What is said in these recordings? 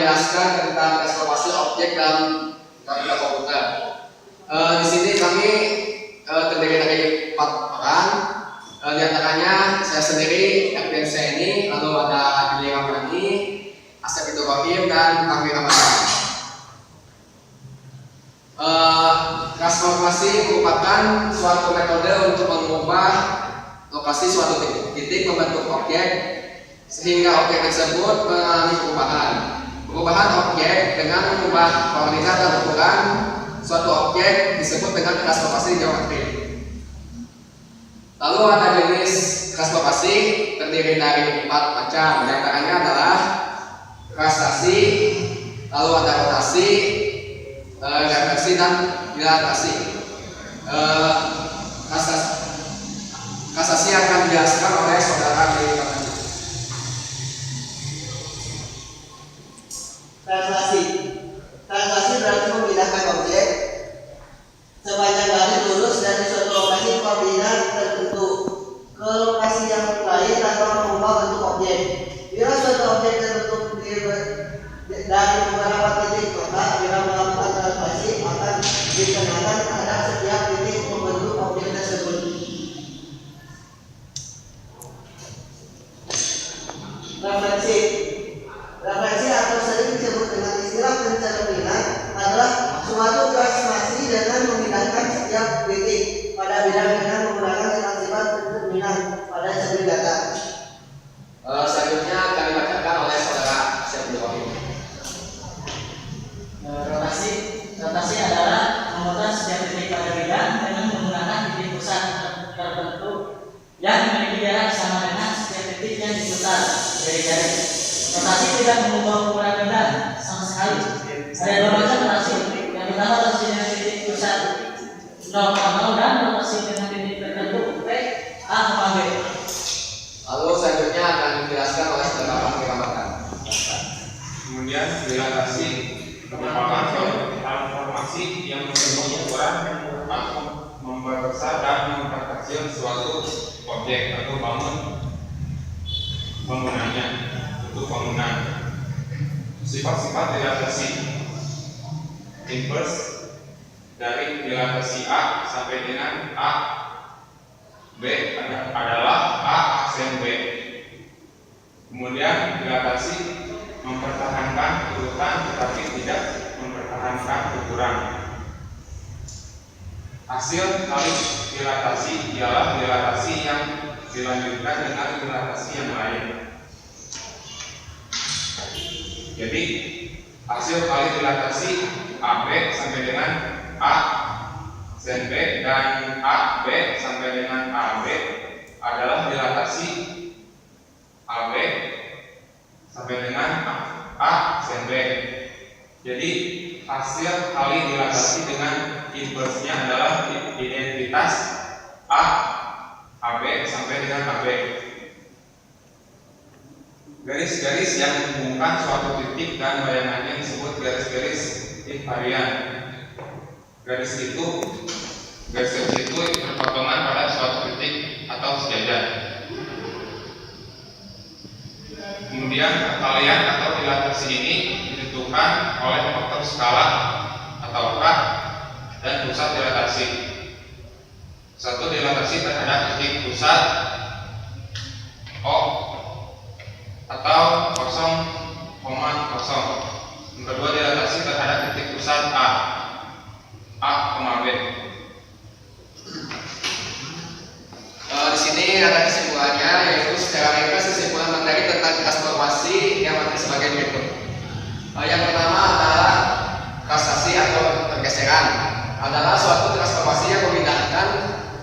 menjelaskan tentang transformasi objek dalam grafika komputer. Di sini kami terdiri dari 4 orang. Di antaranya saya sendiri, Erdiansyah ini, lalu ada Billy Ramani, Asep Ibrahim, dan Kami Ramadan. Transformasi merupakan suatu metode untuk mengubah lokasi suatu titik membentuk objek sehingga objek tersebut mengalami perubahan. Perubahan objek dengan mengubah koordinat dan ukuran suatu objek disebut dengan transformasi geometri. Lalu ada jenis transformasi terdiri dari 4 macam. Di antaranya adalah rastasi, lalu ada rotasi, reversi, dan dilatasi. Rastasi akan dijelaskan oleh saudara Billy Ramani. Translasi berarti memindahkan objek sepanjang garis lurus dari suatu lokasi koordinat tertentu ke lokasi yang lain tanpa mengubah bentuk objek. Bila suatu objek terbentuk dari beberapa titik, maka bila melakukan translasi akan dikenakan terhadap setiap titik membentuk objek tersebut. Referensi atau sering disebut dengan istilah pencerminan adalah suatu transformasi dengan memindahkan setiap titik pada bidang dengan menggunakan sifat-sifat pencerminan pada sebuah data. Selanjutnya kami bacakan oleh saudara Asep Ibrahim. Rotasi adalah memutar setiap titik pada bidang dengan menggunakan titik pusat tertentu yang memiliki jarak sama dengan setiap titik yang diputar dari garis. Rotasi tidak mengubah ukuran bidang sama sekali. Ada 2 macam rotasi. Yang pertama rotasi dengan titik pusat 0,0 dan rotasi dengan titik tertentu P, A, B. Lalu selanjutnya akan dijelaskan oleh saudara Kami Ramadan. Kemudian dilatasi merupakan suatu transformasi yang mengubah ukuran atau memperbesar dan memperkecil suatu objek atau bangunannya untuk bangunan. Sifat-sifat dilatasi inverse dari dilatasi A sampai dengan A B adalah A aksen B. Kemudian dilatasi mempertahankan urutan tetapi tidak mempertahankan ukuran. Hasil kali dilatasi ialah dilatasi yang dilanjutkan dengan dilatasi yang lain. Jadi hasil kali dilatasi AB sampai dengan A aksen B dan AB sampai dengan AB adalah dilatasi AB sampai dengan A aksen B. Jadi hasil kali dilatasi dengan inverse-nya adalah identitas A AB sampai dengan AB. Garis-garis yang menghubungkan suatu titik dan bayangannya disebut garis-garis invarian. Garis itu berpotongan pada suatu titik atau sejajar. Kemudian perkalian atau dilatasi ini ditentukan oleh faktor skala atau K dan pusat dilatasi. Satu dilatasi terhadap titik pusat O atau 0,0. Yang kedua dilatasi terhadap titik pusat A, B. Di sini ada kesimpulannya, yaitu secara ringkas kesimpulan materi tentang transformasi yang materi sebagai berikut. Yang pertama adalah rastasi atau pergeseran, adalah suatu transformasi yang memindahkan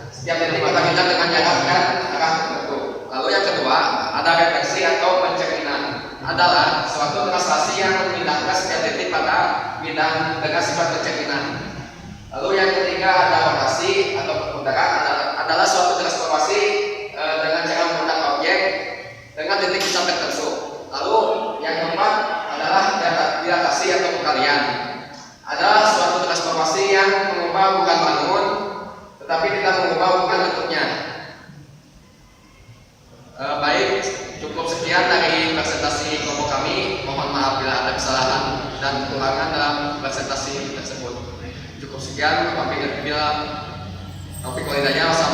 setiap titik pada bidang dengan jarak dan arah tertentu. Lalu yang kedua ada reversi atau pencerminan, adalah suatu translasi yang memindahkan setiap titik pada bidang dengan sifat pencerminan. Lalu yang ketiga ada rotasi atau perputaran, adalah suatu transformasi dengan cara memutar objek dengan titik pusat tertentu. Lalu yang keempat adalah dilatasi atau perkalian, adalah suatu transformasi yang mengubah bukan bangun tetapi tidak mengubah bukan bentuknya. Baik, cukup sekian dari presentasi kelompok kami. Mohon maaf bila ada kesalahan. dan kekurangan dalam presentasi tersebut. Cukup sekian, topik walidaya. Wassalamualaikum